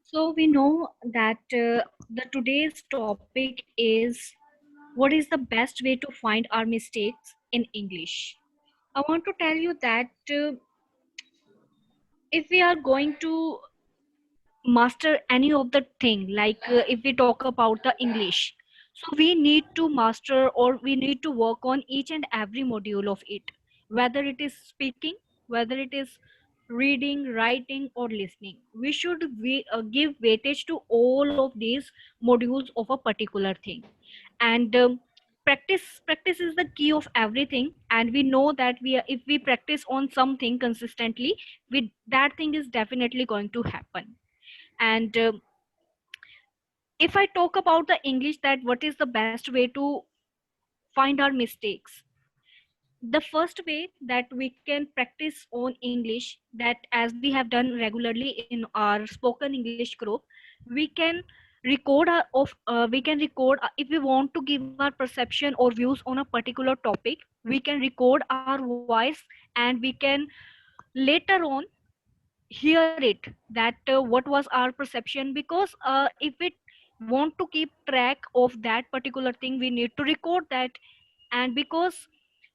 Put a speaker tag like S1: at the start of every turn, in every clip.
S1: So we know that the today's topic is what is the best way to find our mistakes in English. I want to tell you that if we are going to master any of the thing, like if we talk about the English, so we need to master or we need to work on each and every module of it, whether it is speaking, whether it is reading, writing, or listening. We should give weightage to all of these modules of a particular thing. And practice is the key of everything, and we know that if we practice on something consistently, that thing is definitely going to happen. And if I talk about the English, that what is the best way to find our mistakes, the first way that we can practice on English, that as we have done regularly in our spoken English group, we can we can record, if we want to give our perception or views on a particular topic, we can record our voice, and we can later on hear it, that what was our perception, because if we want to keep track of that particular thing, we need to record that. And because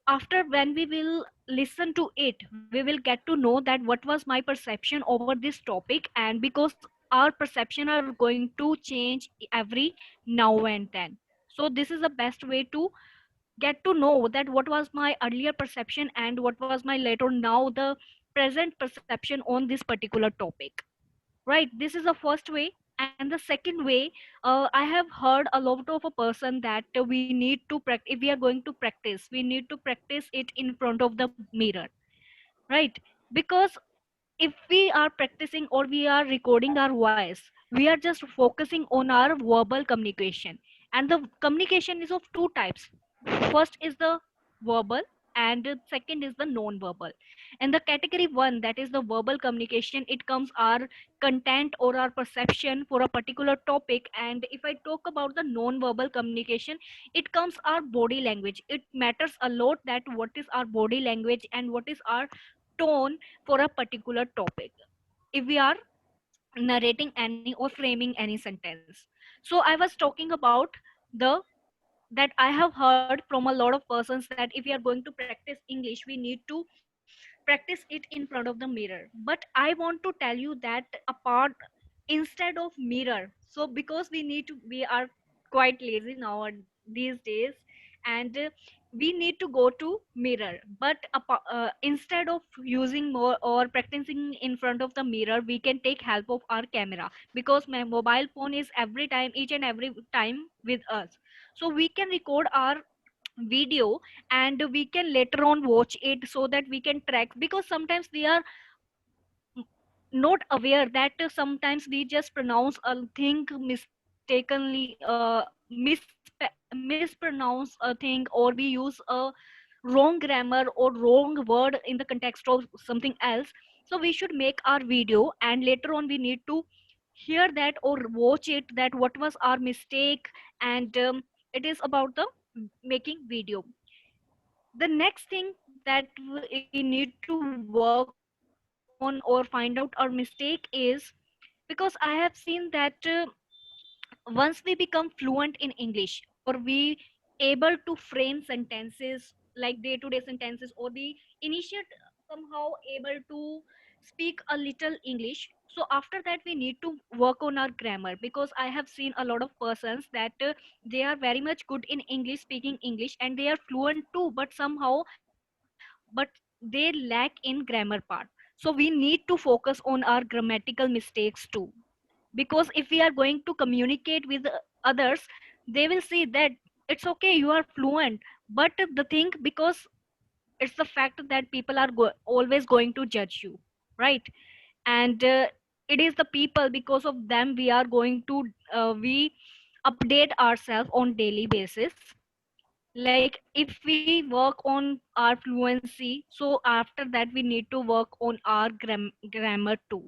S1: after when we will listen to it, we will get to know that what was my perception over this topic, and because our perception are going to change every now and then. So this is the best way to get to know that what was my earlier perception and what was my later now the present perception on this particular topic. Right, this is the first way. And the second way, I have heard a lot of a person that we need to practice. If we are going to practice, we need to practice it in front of the mirror, right? Because if we are practicing or we are recording our voice, we are just focusing on our verbal communication. And the communication is of two types. First is the verbal, and the second is the non-verbal. And the category one, that is the verbal communication, it comes our content or our perception for a particular topic. And if I talk about the non-verbal communication, it comes our body language. It matters a lot that what is our body language and what is our tone for a particular topic, if we are narrating any or framing any sentence. So I was talking about the that I have heard from a lot of persons that if we are going to practice English, we need to practice it in front of the mirror. But I want to tell you that apart, instead of mirror, so because we are quite lazy now these days, and we need to go to mirror. But instead of using more or practicing in front of the mirror, we can take help of our camera, because my mobile phone is every time, each and every time with us. So we can record our video, and we can later on watch it so that we can track, because sometimes we are not aware that sometimes we just pronounce a thing mistakenly, mispronounce a thing, or we use a wrong grammar or wrong word in the context of something else. So we should make our video, and later on we need to hear that or watch it, that what was our mistake. And it is about the making video. The next thing that we need to work on or find out our mistake is, because I have seen that once we become fluent in English, or we able to frame sentences like day-to-day sentences, or we initiate somehow able to speak a little English, so after that we need to work on our grammar. Because I have seen a lot of persons that they are very much good in English, speaking English, and they are fluent too, but somehow but they lack in grammar part. So we need to focus on our grammatical mistakes too. Because if we are going to communicate with others, they will see that it's okay, you are fluent. But the thing, because it's the fact that people are always going to judge you, right? And it is the people, because of them we are going to we update ourselves on daily basis. Like if we work on our fluency, so after that we need to work on our grammar too.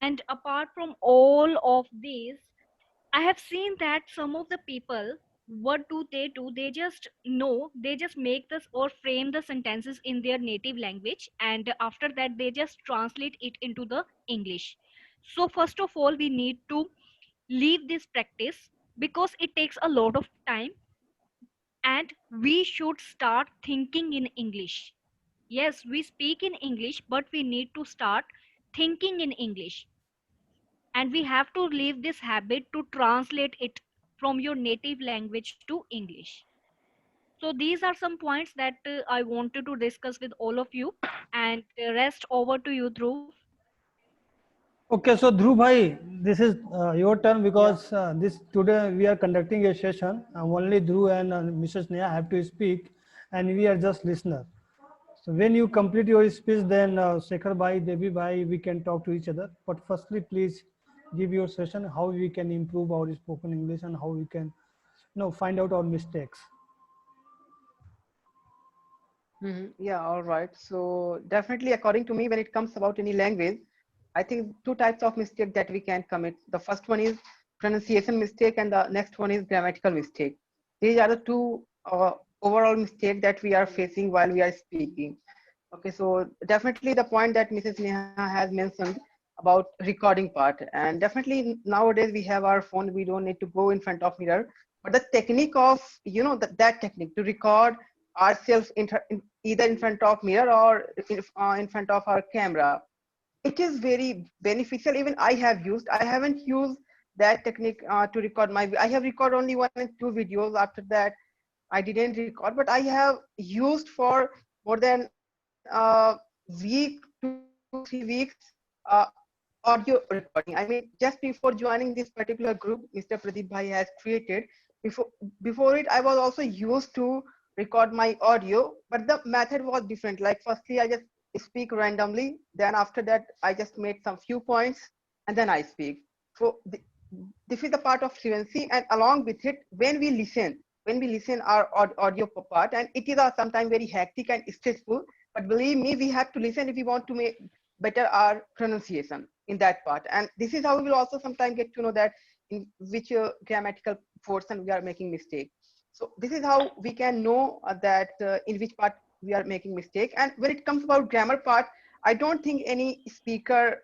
S1: And apart from all of these, I have seen that some of the people, what do? They just know, they just make this or frame the sentences in their native language, and after that they just translate it into the English. So first of all, we need to leave this practice because it takes a lot of time, and we should start thinking in English. Yes, we speak in English, but we need to start thinking in English, and we have to leave this habit to translate it from your native language to English. So these are some points that I wanted to discuss with all of you, and rest over to you, Dhruv.
S2: Okay, so Dhruv bhai, this is your turn
S3: Yeah.
S2: because this today we are conducting a session. Only Dhruv and Mrs. Neha have to speak, and we are just listener. So when you complete your speech, then Shekhar bhai, Devi bhai, we can talk to each other. But firstly, please give your session how we can improve our spoken English and how we can, find out our mistakes.
S3: Yeah, all right. So definitely, according to me, when it comes about any language, I think two types of mistake that we can commit. The first one is pronunciation mistake, and the next one is grammatical mistake. These are the two overall mistake that we are facing while we are speaking. Okay, so definitely the point that Mrs. Neha has mentioned about recording part, and definitely nowadays we have our phone. We don't need to go in front of mirror, but the technique of that technique to record ourselves either in front of mirror or in front of our camera, it is very beneficial. Even I haven't used that technique to record I have recorded only 1 and 2 videos. After that I didn't record, but I have used for more than week, 2 3 weeks, uh, audio recording. I mean, just before joining this particular group Mr. Pradeep bhai has created, before before it I was also used to record my audio, but the method was different. Like firstly I just speak randomly, then after that I just made some few points, and then I speak. So this is the part of fluency, and along with it, when we listen our audio part, and it is sometimes very hectic and stressful, but believe me, we have to listen if we want to make better our pronunciation in that part. And this is how we will also sometimes get to know that in which grammatical portion we are making mistake. So this is how we can know that in which part we are making mistake. And when it comes about grammar part, I don't think any speaker,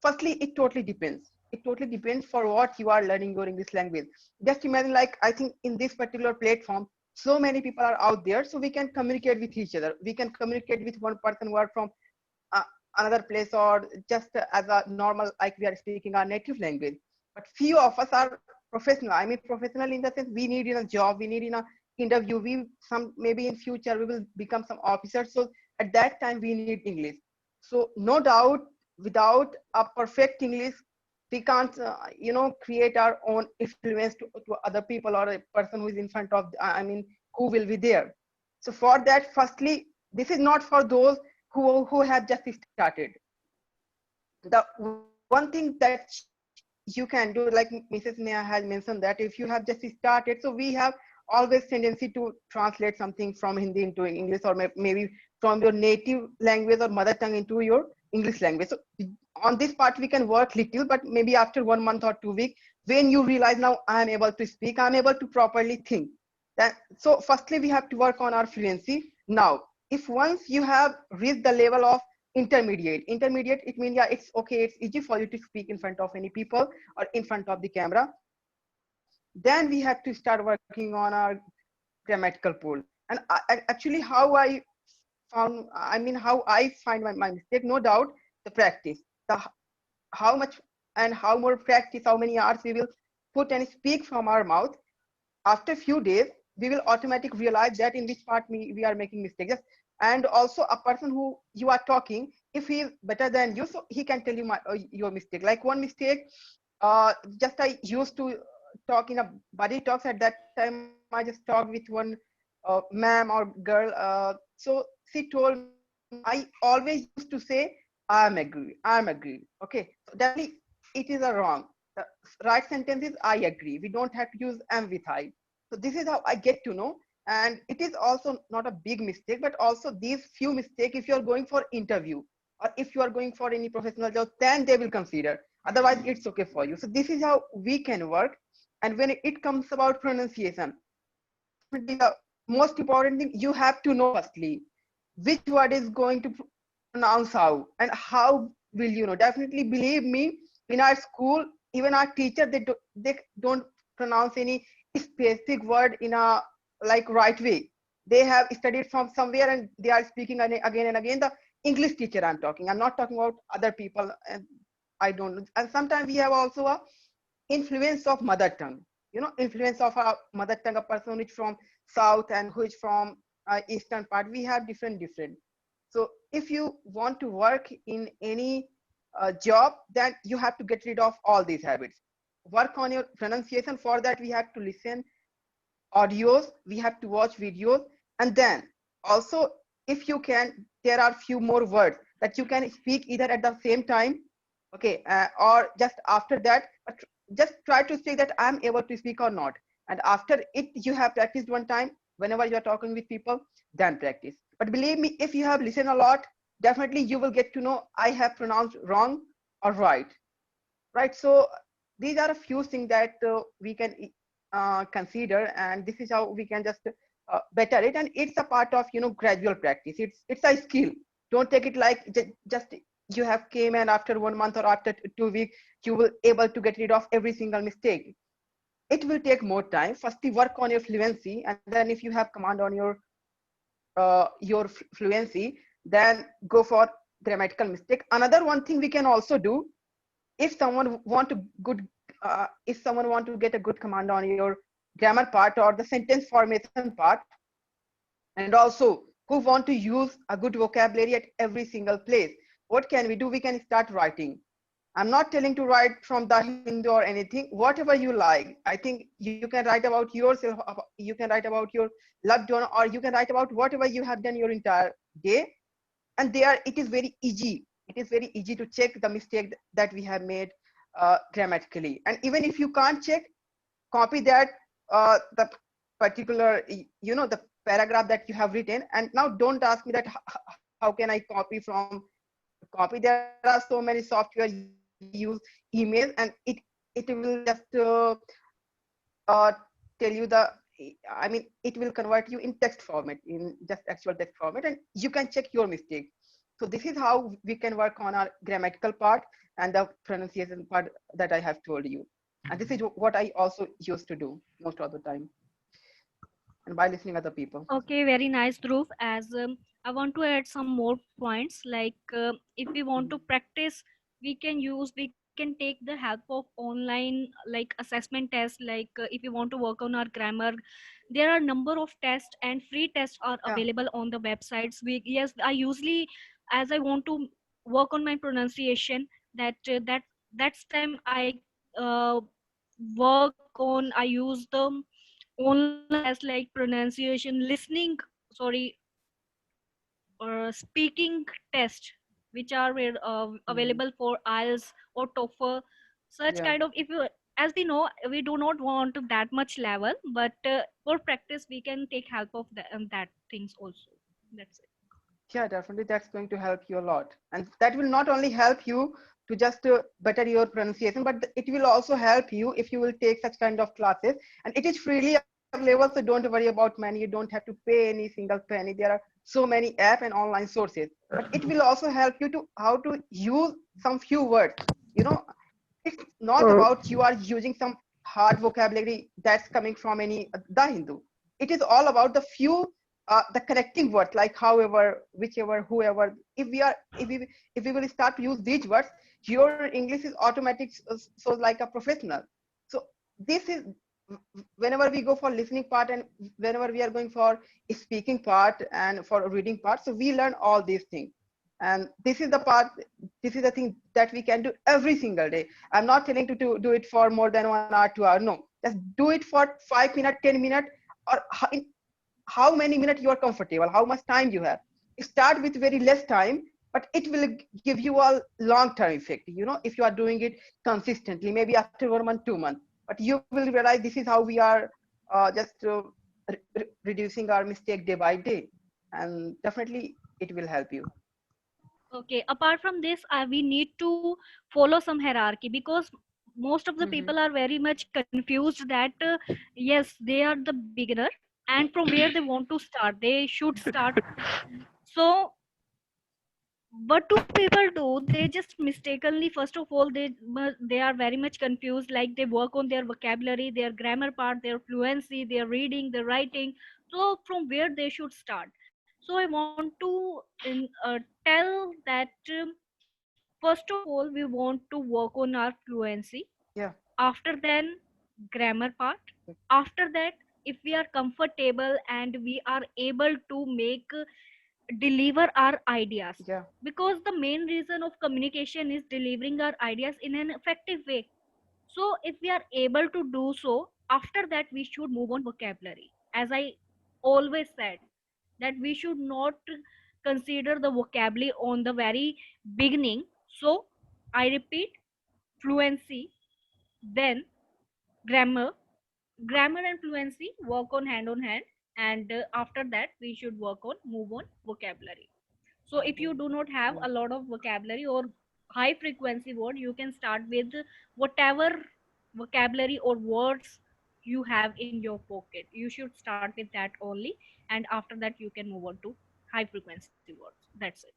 S3: firstly it totally depends. It totally depends for what you are learning your English language. Just imagine, like, I think in this particular platform, so many people are out there, so we can communicate with each other. We can communicate with one person who are from uh, another place, or just as a normal, like we are speaking our native language. But few of us are professional. I mean, professional in the sense we need in a job, we need in a interview, we some maybe in future we will become some officers. So at that time we need English. So no doubt, without a perfect English, we can't create our own influence to other people, or a person who is in front of, I mean, who will be there. So for that, firstly, this is not for those who have just started. The one thing that you can do, like Mrs. Neha has mentioned, that if you have just started, so we have always tendency to translate something from Hindi into English, or maybe from your native language or mother tongue into your English language. So on this part we can work little, but maybe after 1 month or 2 weeks, when you realize now I am able to speak, I am able to properly think. That, so firstly we have to work on our fluency. Now if once you have reached the level of intermediate, it means, yeah, it's okay, it's easy for you to speak in front of any people or in front of the camera, then we have to start working on our grammatical pool. And actually how I found, I mean, how I find my mistake, no doubt, the practice, the how much and how more practice, how many hours we will put and speak from our mouth. After few days we will automatically realize that in which part we are making mistakes. And also a person who you are talking, if he is better than you, so he can tell you your mistake. Like one mistake, just I used to talk in a buddy talks. At that time I just talked with one ma'am or girl, so she told me, I always used to say I'm agree. Okay, so definitely it is a wrong. The right sentence is I agree. We don't have to use am with I. So this is how I get to know. And it is also not a big mistake, but also these few mistakes, if you are going for interview or if you are going for any professional job, then they will consider. Otherwise it's okay for you. So this is how we can work. And when it comes about pronunciation, definitely the most important thing, you have to know firstly which word is going to pronounce how, and how will you know. Definitely believe me, in our school, even our teacher, they don't pronounce any specific word in a like right way. They have studied from somewhere and they are speaking again and again. The English teacher I'm talking. I'm not talking about other people. And I don't know. And sometimes we have also a influence of mother tongue. You know, influence of a mother tongue, a person which from south and who is from eastern part. We have different. So if you want to work in any job, then you have to get rid of all these habits. Work on your pronunciation. For that, we have to listen audios, we have to watch videos, and then also, if you can, there are few more words that you can speak either at the same time, okay, or just after that. But just try to say that I'm able to speak or not. And after it, you have practiced one time. Whenever you are talking with people, then practice. But believe me, if you have listened a lot, definitely you will get to know I have pronounced wrong or right. Right. So these are a few things that we can consider, and this is how we can just better it. And it's a part of gradual practice. It's a skill. Don't take it like just you have came and after 1 month or after 2 weeks you will able to get rid of every single mistake. It will take more time. Firstly, work on your fluency, and then if you have command on your fluency, then go for grammatical mistake. Another one thing we can also do, if someone want to good if someone want to get a good command on your grammar part or the sentence formation part, and also who want to use a good vocabulary at every single place, what can we do? We can start writing. I'm not telling to write from the Hindu or anything, whatever you like. I think you can write about yourself, you can write about your loved one, or you can write about whatever you have done your entire day. And there it is very easy. It is very easy to check the mistake that we have made grammatically. And even if you can't check, copy that the particular the paragraph that you have written. And now don't ask me that how can I copy. There are so many software use email, and it will just tell you the it will convert you in text format, in just actual text format, and you can check your mistake. So this is how we can work on our grammatical part and the pronunciation part that I have told you. And this is what I also used to do most of the time, and by listening other people.
S1: Okay, very nice, Dhruv. As I want to add some more points. Like, if we want to practice, we can take the help of online like assessment tests. Like, if we want to work on our grammar, there are number of tests and free tests are
S3: Yeah.
S1: available on the websites. Yes, I usually, as I want to work on my pronunciation, that's time I work on. I use the online tests like pronunciation, listening, sorry, or speaking test, which are
S3: Mhm.
S1: available for IELTS or TOEFL. Such
S3: Yeah.
S1: kind of, if you, as we know, we do not want to that much level, but for practice we can take help of that things also. That's it.
S3: Yeah, definitely that's going to help you a lot. And that will not only help you to just better your pronunciation, but it will also help you if you will take such kind of classes. And it is freely available, so don't worry about money. You don't have to pay any single penny. There are so many app and online sources. But it will also help you to how to use some few words. You know, it's not about you are using some hard vocabulary that's coming from any the Hindu. It is all about the few the connecting words, like however, whichever, whoever. If we will start to use these words, your English is automatic, so like a professional. So this is whenever we go for listening part and whenever we are going for speaking part and for reading part, so we learn all these things. And this is the part, this is the thing that we can do every single day. I'm not telling to do it for more than 1 hour 2 hour, no, just do it for 5 minutes 10 minutes, or in how many minutes you are comfortable, how much time you have. Start with very less time, but it will give you a long term effect, if you are doing it consistently, maybe after 1 month 2 months. But you will realize this is how we are just reducing our mistake day by day, and definitely it will help you.
S1: Okay, apart from this, we need to follow some hierarchy, because most of the
S3: Mhm.
S1: people are very much confused that yes, they are the beginner, and from where they want to start, they should start. So what do people do? They just mistakenly, first of all, they are very much confused. Like they work on their vocabulary, their grammar part, their fluency, their reading, their writing. So from where they should start? So I want to tell that first of all, we want to work on our fluency.
S3: Yeah.
S1: After then, grammar part. After that, if we are comfortable and we are able to make deliver our ideas,
S3: Yeah.
S1: because the main reason of communication is delivering our ideas in an effective way. So if we are able to do so, after that we should move on vocabulary. As I always said, that we should not consider the vocabulary on the very beginning. So I repeat, fluency, then grammar. Grammar and fluency work on hand, and after that we should work on move on vocabulary. So if you do not have
S3: Mm.
S1: a lot of vocabulary or high frequency word, you can start with whatever vocabulary or words you have in your pocket. You should start with that only, and after that you can move on to high frequency words. That's it.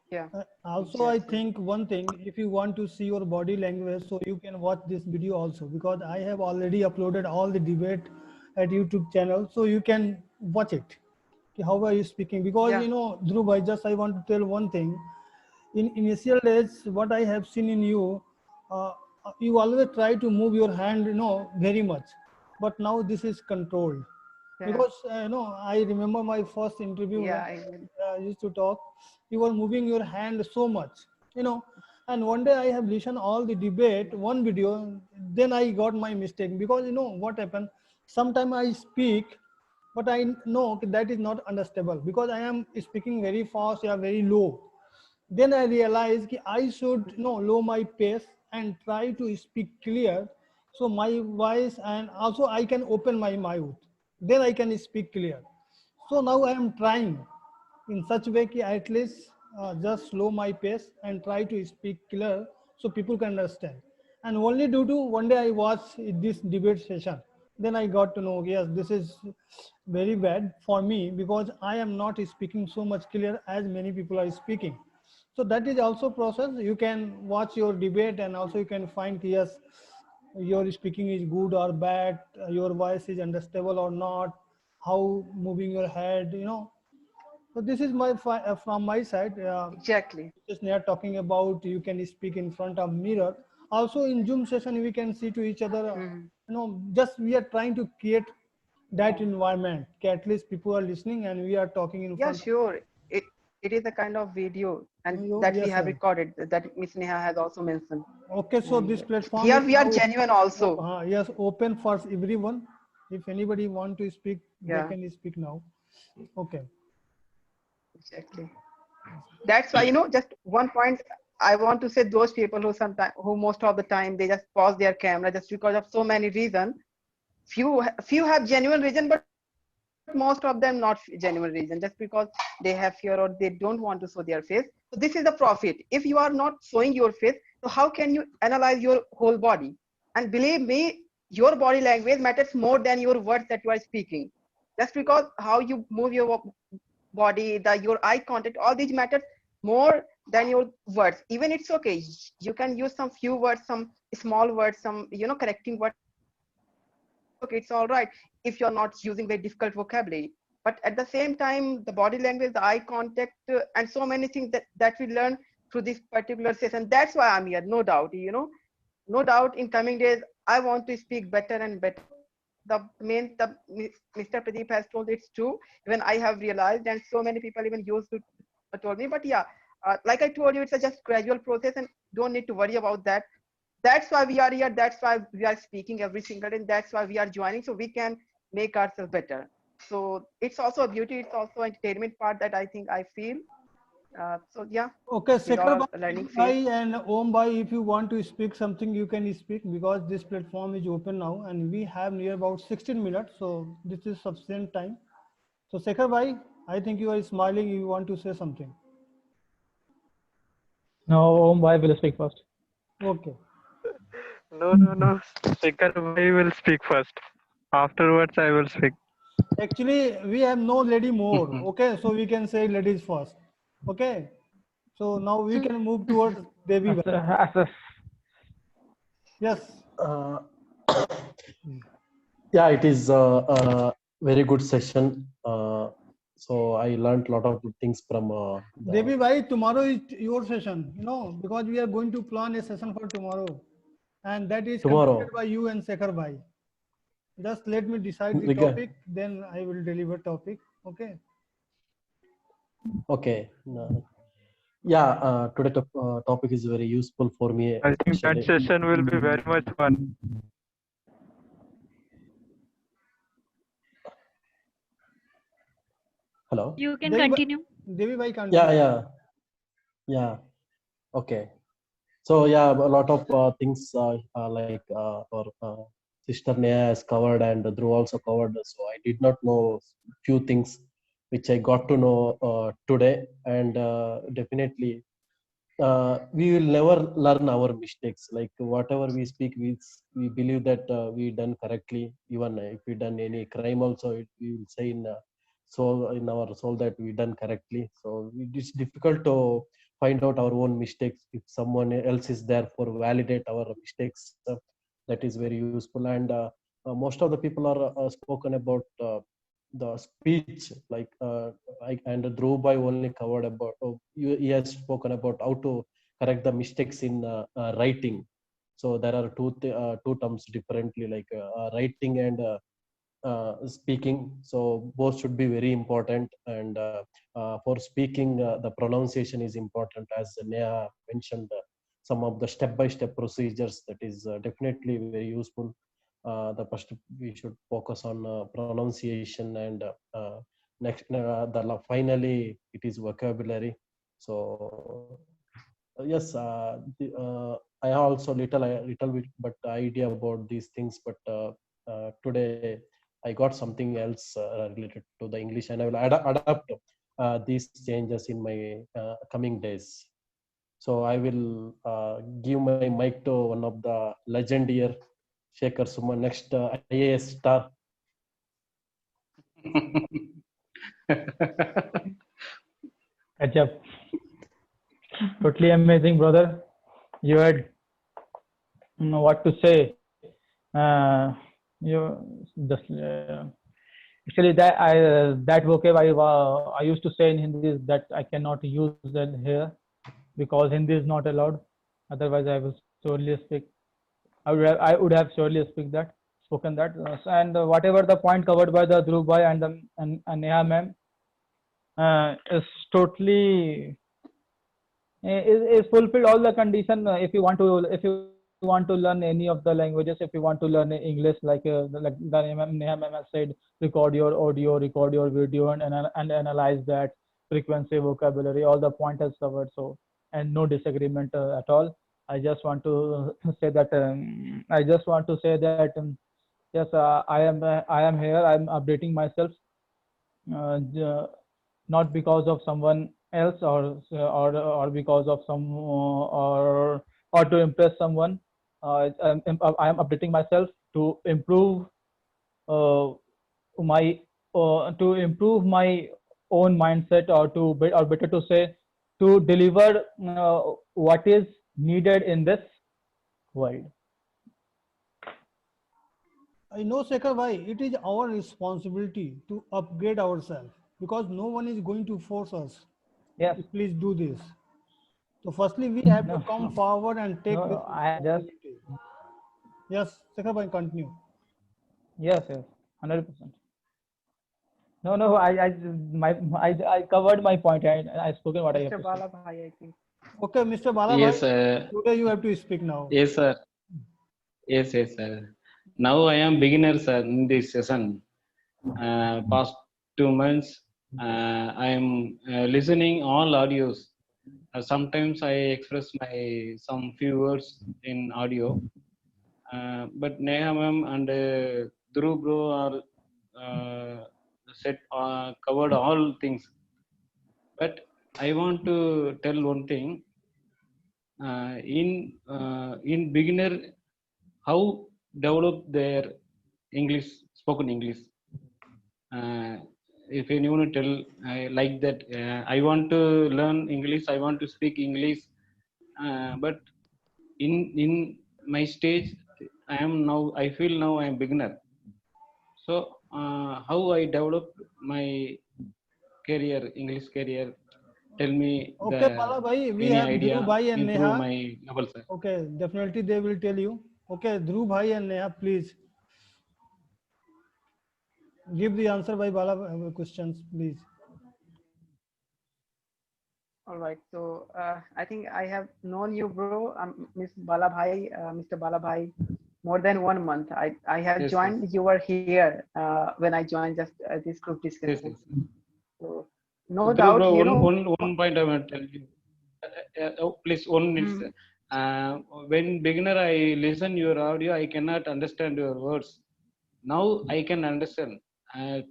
S3: Yeah.
S2: Also, I
S3: Exactly.
S2: think one thing, if you want to see your body language, so you can watch this video also, because I have already uploaded all the debate at YouTube channel, so you can watch it. Okay, how are you speaking? Because
S3: Yeah.
S2: Dhruv, I just I want to tell one thing. In initial days, what I have seen in you, uh, you always try to move your hand, very much, but now this is controlled.
S3: Yeah.
S2: Because I remember my first interview when
S3: Yeah. I will.
S2: I used to talk, you were moving your hand so much, you know. And one day I have listened all the debate, one video, then I got my mistake, because what happened. Sometimes I speak, but I know that is not understandable because I am speaking very fast or very low. Then I realized that I should lower my pace and try to speak clear, so my voice, and also I can open my mouth. Then I can speak clear. So now I am trying in such way that at least just slow my pace and try to speak clear so people can understand. And only due to one day I watched this debate session, then I got to know, yes, this is very bad for me because I am not speaking so much clear as many people are speaking. So that is also process. You can watch your debate and also you can find, yes, your speaking is good or bad, your voice is understandable or not, how moving your head, so this is from my side.
S3: Exactly.
S2: Just near talking about you can speak in front of mirror. Also in Zoom session we can see to each other.
S3: Mhm.
S2: Just we are trying to create that environment. At least people are listening and we are talking in
S3: Yeah,
S2: front.
S3: sure. It is a kind of video and that we
S2: Yes,
S3: have
S2: sir.
S3: recorded that Miss Neha has also mentioned.
S2: Okay, so
S3: And
S2: this platform
S3: here
S2: is
S3: we are
S2: now
S3: genuine also.
S2: yes, open for everyone. If anybody want to speak, they
S3: Yeah,
S2: can speak now. Okay.
S3: exactly. That's why, just one point I want to say, those people who most of the time they just pause their camera just because of so many reasons. Few have genuine reason, but most of them not genuine reason, just because they have fear or they don't want to show their face. So this is the profit. If you are not showing your face, so how can you analyze your whole body? And believe me, your body language matters more than your words that you are speaking. Just because how you move your body, your eye contact, all these matters more than your words. Even it's okay. You can use some few words, some small words, some correcting words. It's okay. It's all right if you're not using very difficult vocabulary. But at the same time, the body language, the eye contact, and so many things that we learn through this particular session. That's why I'm here. No doubt. No doubt. In coming days, I want to speak better and better. Mr. Pradeep has told it's true. Even I have realized, and so many people even used to told me. But yeah, like I told you, it's a just gradual process, and don't need to worry about that. That's why we are here. That's why we are speaking every single day. And that's why we are joining, so we can make ourselves better. So it's also a beauty. It's also entertainment part that I think I feel. So yeah,
S2: Okay,
S3: we
S2: Sekhar
S3: are a learning phase.
S2: bhai and Om bhai, if you want to speak something, you can speak because this platform is open now and we have near about 16 minutes, so this is sufficient time. So Sekhar bhai, I think you are smiling, you want to say something.
S4: No, Om Bhai will speak first.
S2: Okay.
S5: No, no, no. Speaker Bhai will speak first. Afterwards, I will speak.
S2: Actually, we have no lady more. Okay, so we can say ladies first. Okay. So now we can move towards Devi
S4: As
S2: bhai.
S4: a, as a,
S2: Yes.
S6: Uh, yeah, it is a very good session. So I learned a lot of good things from
S2: Devi
S6: the
S2: bhai, tomorrow is your session, because we are going to plan a session for tomorrow, and that is conducted
S6: tomorrow.
S2: by you and Sekhar bhai. Just let me decide the
S6: Rega-
S2: topic, then I will deliver topic. Okay.
S6: Okay. Yeah, today topic is very useful for me
S5: I think that
S6: actually.
S5: session will be very much fun.
S6: Hello.
S1: You can
S2: Devi bhai,
S1: continue.
S2: Devi bhai
S6: Yeah,
S2: continue.
S6: yeah. Okay. So yeah, a lot of things like our sister Neha has covered and Dhruv also covered. So I did not know few things which I got to know today, and definitely we will never learn our mistakes. Like whatever we speak, we believe that we done correctly. Even if we done any crime, also we will say in soul, in our soul, that we done correctly. So it's difficult to find out our own mistakes if someone else is there for validate our mistakes. That is very useful, and most of the people are spoken about the speech, like and Dhruv Bhai only covered about, he has spoken about how to correct the mistakes in writing. So there are two terms differently, like writing and speaking. So both should be very important, and for speaking, the pronunciation is important, as Neha mentioned. Some of the step-by-step procedures, that is definitely very useful. The first we should focus on pronunciation, and next finally it is vocabulary. So yes, I have also little bit but idea about these things, but today I got something else related to the English, and I will adapt these changes in my coming days. So I will give my mic to one of the legend here, Shekhar Suman, next IAS star.
S4: Ajab. Totally amazing, brother. You had what to say. You just actually that vocab I used to say in Hindi is that I cannot use it here because Hindi is not allowed. Otherwise, I will surely speak. I would have surely spoken that, and whatever the point covered by the Dhruv Bhai and Neha ma'am is totally is fulfilled all the condition. If you want to learn any of the languages, if you want to learn English, like the Neha ma'am has said, record your audio, record your video, and analyze that frequency, vocabulary, all the point has covered. So, and no disagreement at all. I just want to say that yes, I am here. I'm updating myself, not because of someone else, or because of some or to impress someone. I am updating myself to improve uh, my my own mindset, or better to say, to deliver what is needed in this world.
S2: I know, Sekhar bhai, it is our responsibility to upgrade ourselves, because no one is going to force us.
S4: Yes.
S2: Please do this. So firstly, we have to
S4: No.
S2: come forward and take this
S4: No. I just
S2: responsibility. Yes, Sekhar bhai, continue.
S4: Yes. 100%. No, no, I covered my point. I spoken what I have
S3: Mr.
S4: to say.
S3: Bala Bhai, I think.
S2: Okay, Mr. Bala bhai,
S7: Yes,
S2: today you have to speak now.
S7: yes, sir. Yes, sir. Now I am beginner, sir, in this session. Past 2 months, I am listening all audios. Sometimes I express my some few words in audio, but Neha ma'am and Dhruv bro are covered all things. But I want to tell one thing. In beginner, how develop their English, spoken English. Uh, if anyone tell like that, I want to learn English, I want to speak English, but in my stage, I feel now I am beginner. So how I develop my career, English career? Tell me the
S2: Okay, Bala bhai, we
S7: any
S2: have
S7: idea
S2: Dhruv bhai and
S7: improve
S2: Neha.
S7: my level, sir.
S2: Okay, definitely they will tell you. Okay, Dhruv bhai and Neha, please give the answer by Bala questions, please.
S3: All right. So I think I have known you, bro, Miss Bala Bhai, Mr. Bala Bhai, more than 1 month. I have
S7: Yes, yes,
S3: joined. You were here when I joined just this group
S7: yes,
S3: discussion.
S7: yes.
S3: So no
S7: Dhruv
S3: doubt,
S7: bro,
S3: you
S7: one
S3: know.
S7: one one point I want to tell you. Oh, please, 1 minute.
S3: Hmm.
S7: When beginner I listen your audio, I cannot understand your words. Now I can understand.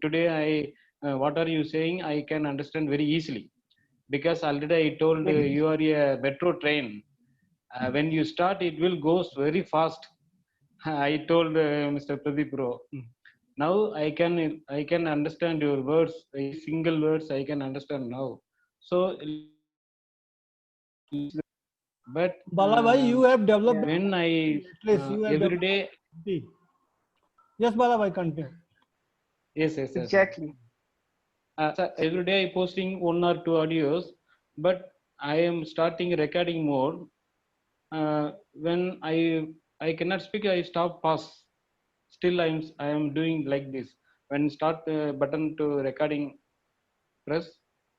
S7: Today what are you saying? I can understand very easily, because already I told
S3: Really.
S7: you are a metro train. When you start, it will goes very fast. I told Mr. Pradeep bro. Now I can understand your words. A single words I can understand now. So, but
S2: Bala bhai, you have developed
S3: Yeah.
S7: when I
S2: at least you have
S7: every
S2: developed.
S7: day,
S2: Yes, Bala bhai, continue.
S7: yes, yes, yes, sir.
S3: Exactly.
S7: So every day I posting 1 or 2 audios, but I am starting recording mode. When I cannot speak, I stop pause. Still I am doing like this. When start button to recording press,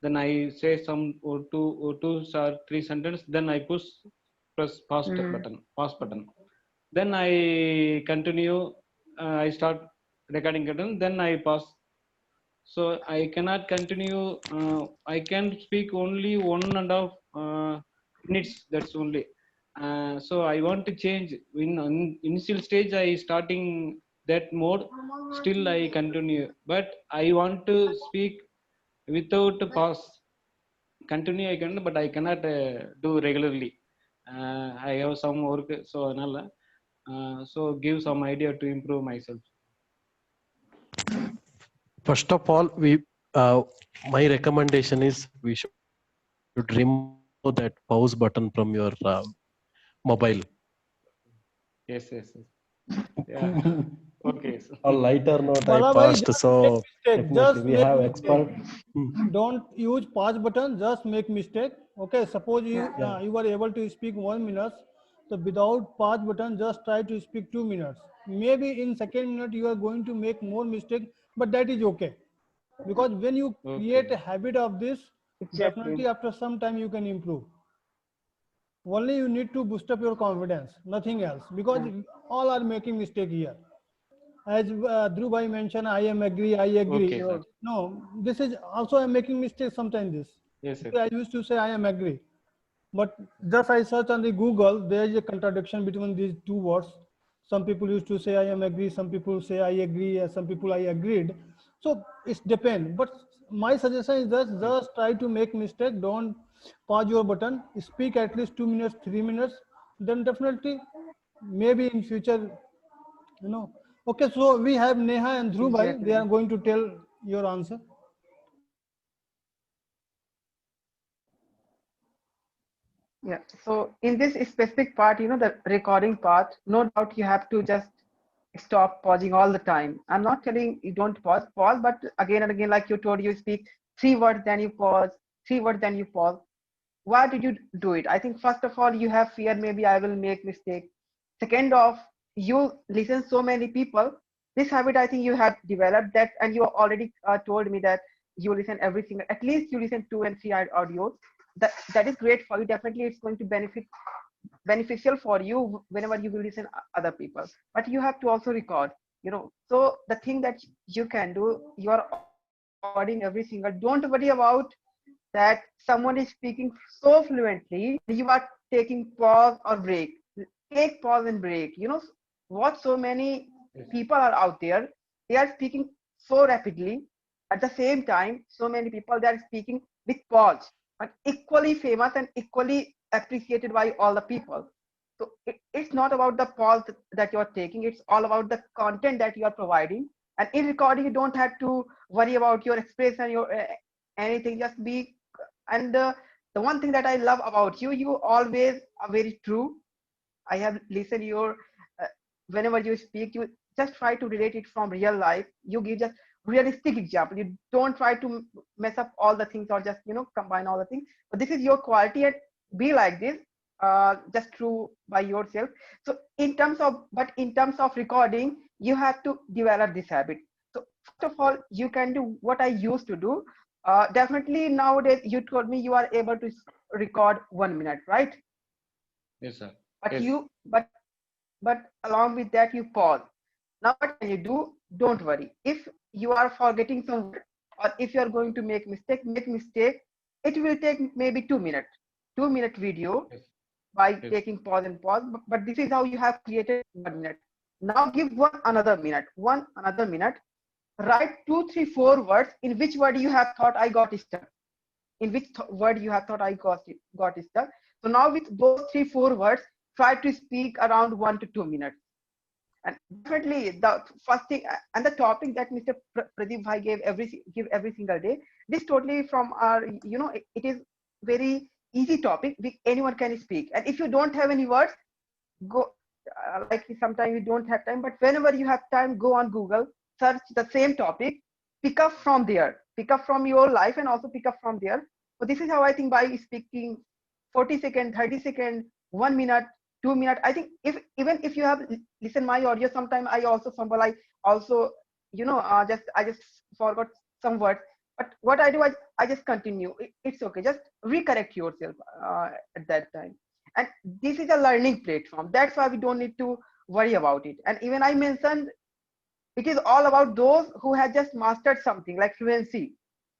S7: then I say some or two or three sentence, then I press
S3: Hmm.
S7: pause button. Then I continue. I start recording button. Then I pause. So I cannot continue. I can speak only 1.5 minutes. That's only. So I want to change. In initial stage, I starting that mode. Still I continue, but I want to speak without pause. Continue I can, but I cannot do regularly. I have some work, so another. So give some idea to improve myself.
S6: First of all, my recommendation is we should remove that pause button from your mobile.
S7: Yes, yes, yes. Yeah. Okay. So,
S6: On lighter note, I
S2: Bala bhai,
S6: passed,
S2: just make
S6: so
S2: mistake.
S6: definitely
S2: Just
S6: we
S2: make
S6: have
S2: mistake.
S6: expert.
S2: Don't use pause button. Just make mistake. Okay. Suppose
S3: Yeah.
S6: Yeah,
S2: you were able to speak 1 minute. So without pause button, just try to speak 2 minutes. Maybe in second minute you are going to make more mistake, but that is okay. Because when you create
S7: okay.
S2: a habit of this,
S3: Exactly.
S2: definitely after some time you can improve. Only you need to boost up your confidence, nothing else. Because
S3: Yeah.
S2: all are making mistake here. As Dhruv bhai mentioned, I am agree, I agree.
S7: Okay, sir.
S3: Sure.
S2: No, this is also I'm making mistakes sometimes. This
S7: Yes, yes.
S2: okay, I used to say I am agree, but just I search on the Google, there is a contradiction between these two words. Some people used to say I am agree, some people say I agree, some people I agreed. So it's depend. But my suggestion is
S7: Yes.
S2: just try to make mistake. Don't pause your button. Speak at least 2 minutes, 3 minutes. Then definitely, maybe in future, you know. Okay, so we have Neha and Dhruv bhai. They
S3: Exactly.
S2: are going to tell your answer.
S3: Yeah. So in this specific part, the recording part, no doubt you have to just stop pausing all the time. I'm not telling you don't pause, but again and again, like you told, you speak 3 words, then you pause, 3 words, then you pause. Why did you do it? I think first of all, you have fear, maybe I will make mistake. Second off, you listen so many people. This habit, I think you have developed that, and you already told me that you listen every single, at least you listen 2 and 3 audios. That is great for you. Definitely, it's going to beneficial for you whenever you will listen other people. But you have to also record. So the thing that you can do, you are recording every single. Don't worry about that someone is speaking so fluently, you are taking pause or break. Take pause and break. What so many
S7: Yes.
S3: people are out there, they are speaking so rapidly. At the same time, so many people, they are speaking with pause, but equally famous and equally appreciated by all the people. So it's not about the pause that you are taking, it's all about the content that you are providing. And in recording, you don't have to worry about your expression, your anything. Just be. And the one thing that I love about you, you always are very true. I have listened your whenever you speak, you just try to relate it from real life. You give just realistic example. You don't try to mess up all the things or just combine all the things. But this is your quality, and be like this. Just true by yourself. So in terms of recording, you have to develop this habit. So first of all, you can do what I used to do. Definitely nowadays, you told me you are able to record 1 minute, right?
S7: Yes, sir.
S3: But
S7: Yes.
S3: but along with that, you pause. Now what can you do? Don't worry. If you are forgetting some word, or if you are going to make mistake, it will take maybe 2 minutes. 2 minute video
S7: Yes.
S3: by
S7: Yes.
S3: taking pause and pause. But this is how you have created 1 minute. Now give one another minute. Write 2, 3, 4 words in which word you have thought I got stuck. In which word you have thought I got stuck. So now with those 3, 4 words, try to speak around 1 to 2 minutes. And definitely the first thing and the topic that Mr. Pradeep Bhai give every single day. This totally from our it is very easy topic. Anyone can speak. And if you don't have any words, go like sometimes you don't have time. But whenever you have time, go on Google, search the same topic, pick up from there, pick up from your life, and also pick up from there. So this is how I think by speaking 40 seconds, 30 seconds, 1 minute, 2 minutes. I think even if you have listen my audio, sometimes I also fumble. I also I just forgot some words. But what I do, I just continue. It's okay. Just recorrect yourself at that time. And this is a learning platform. That's why we don't need to worry about it. And even I mentioned it is all about those who have just mastered something like fluency.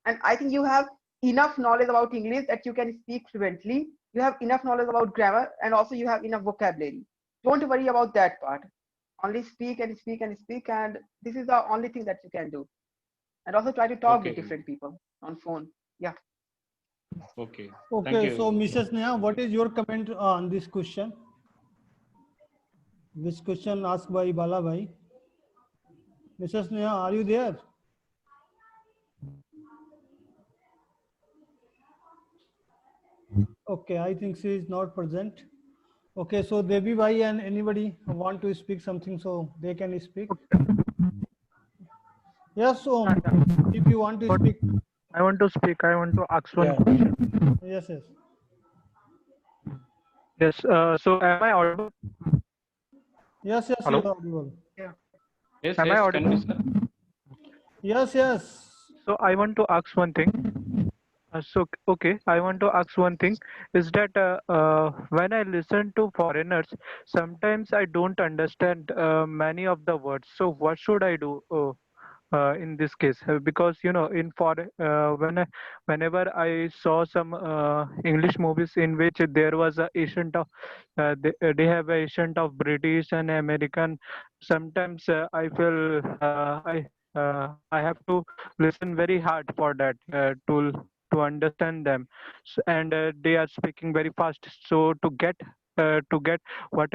S3: And I think you have enough knowledge about English that you can speak fluently. You have enough knowledge about grammar, and also you have enough vocabulary. Don't worry about that part. Only speak and speak and speak, and this is the only thing that you can do. And also try to talk with
S7: Okay.
S3: different people on phone. Yeah.
S7: Okay. Thank
S2: Okay, so
S7: you.
S2: Mrs. Neha, what is your comment on this question? This question asked by Bala Bhai. Mrs. Neha, are you there? Okay, I think she is not present. Okay, so Devi Bhai and anybody want to speak something, so they can speak. Yes, so if you want to speak,
S5: I want to speak. I want to ask one
S6: Yeah.
S5: question.
S2: yes, yes.
S5: Yes. So am I audible?
S2: Yes, yes, you
S5: Hello.
S2: are audible.
S7: Yes,
S5: Am I
S7: yes,
S5: audible?
S7: continue, sir.
S2: Yes, yes.
S5: So I want to ask one thing. Okay, I want to ask one thing is that when I listen to foreigners, sometimes I don't understand many of the words. So what should I do in this case? Because in whenever I saw some English movies in which there was a agent of they have a agent of British and American. Sometimes I feel I have to listen very hard for that to understand them. And they are speaking very fast, so to get what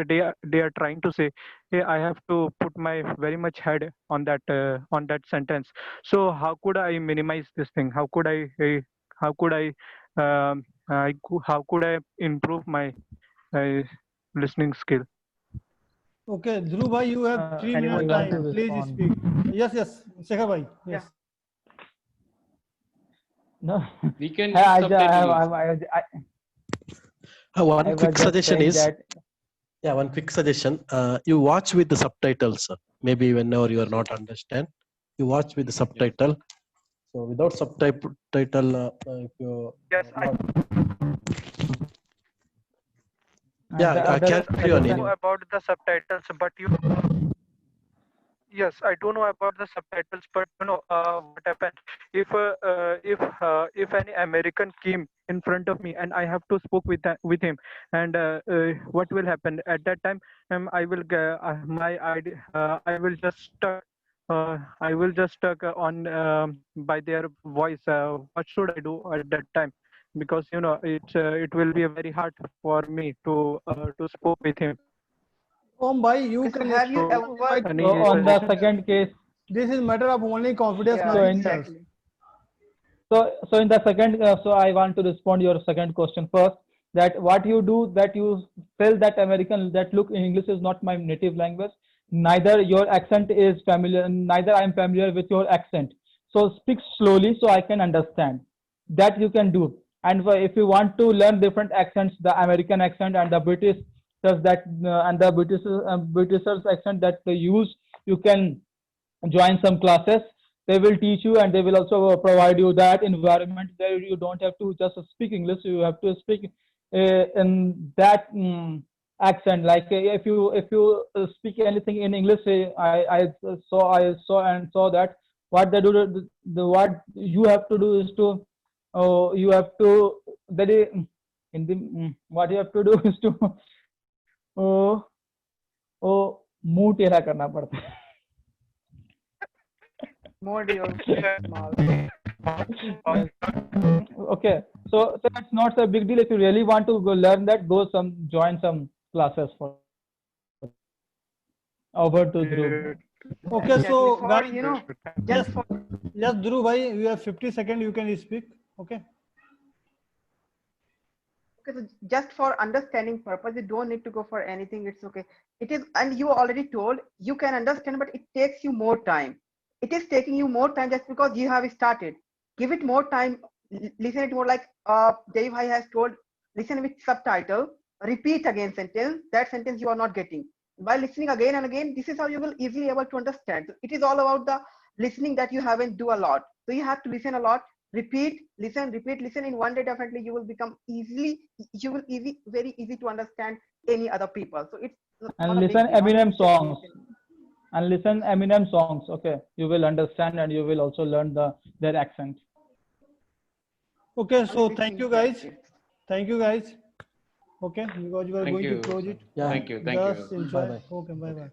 S5: they are trying to say, I have to put my very much head on that sentence. So how could I minimize this thing? How could I how could I improve my uh, listening skill?
S2: Okay, Dhruv Bhai, you have 3
S4: Anyone
S2: minutes
S4: want to
S2: time. Please
S4: respond?
S2: speak. Yes, yes. Shekhar Bhai.
S3: Yeah.
S2: Yes.
S4: No.
S7: We can use
S4: I,
S7: subtitle.
S6: One
S4: I
S6: quick
S4: was just
S6: suggestion
S4: saying
S6: is,
S4: that.
S6: yeah, one quick suggestion. You watch with the subtitles. Maybe whenever you are not understand, you watch with the subtitle. So without subtitle, if you
S5: Yes,
S6: not,
S4: And the
S6: yeah,
S4: other
S5: yes, I
S6: carry on.
S5: do
S4: suggestion.
S5: know about the subtitles, but yes, I do know about the subtitles, but what happened if any American came in front of me and I have to speak with him, and what will happen at that time? I will my idea I will just stuck. I will just stuck on by their voice. What should I do at that time? Because it will be very hard for me to speak with him.
S2: Om Bhai, you
S3: Okay. So
S2: can
S3: have you
S2: speak
S5: So
S2: on the
S3: ever
S2: mic.
S5: any
S4: So on the
S5: suggestions?
S4: second case,
S2: This is matter of only confidence,
S3: Yeah,
S2: not
S4: So in
S2: distance.
S3: exactly.
S4: so in the second, so I want to respond your second question first. That what you do, that you tell that American that look, English is not my native language. Neither your accent is familiar. Neither I am familiar with your accent. So speak slowly so I can understand. That you can do. And if you want to learn different accents, the American accent and the British, does that and the Britishers accent that they use, you can join some classes. They will teach you, and they will also provide you that environment there. You don't have to just speak English, you have to speak in that accent. Like if you speak anything in English, I saw that what they do, what you have to do is to you have to that is, in the what you have to do is to uh, मुंह टेढ़ा करना पड़ता है.
S3: More your mouth.
S4: Yes. Okay, so it's not a big deal. If you really want to go learn that, join some classes for over to Dhruv.
S2: Okay,
S3: Exactly.
S2: so
S3: For
S2: guys,
S3: just
S2: yes,
S3: for
S2: yes, Dhruv bhai, you have 50 seconds. You can speak. Okay.
S3: okay, so just for understanding purpose, you don't need to go for anything. It's okay. It is, and you already told you can understand, but it takes you more time. It is taking you more time just because you have started. Give it more time. Listen it more like Dave Bhai has told. Listen with subtitle. Repeat again sentence. That sentence you are not getting. By listening again and again, this is how you will easily able to understand. So it is all about the listening that you haven't do a lot. So you have to listen a lot, repeat, listen, repeat, listen. In one day, definitely you will become very easy to understand any other people. So it's not
S4: And
S3: a big
S4: listen
S3: deal. Only
S4: Eminem
S3: you just
S4: songs.
S3: listen.
S4: And listen Eminem songs. Okay, you will understand, and you will also learn their accent.
S2: Okay,
S3: Only
S2: so
S3: these
S2: thank
S3: things
S2: you
S3: that
S2: guys. Thank you guys. Okay, because you are
S7: Thank
S2: going to
S7: you.
S2: close it.
S6: Yeah.
S7: Thank you. Thank
S2: Just
S7: you.
S2: enjoy.
S6: Bye bye.
S2: Okay, bye
S7: Okay.
S2: bye.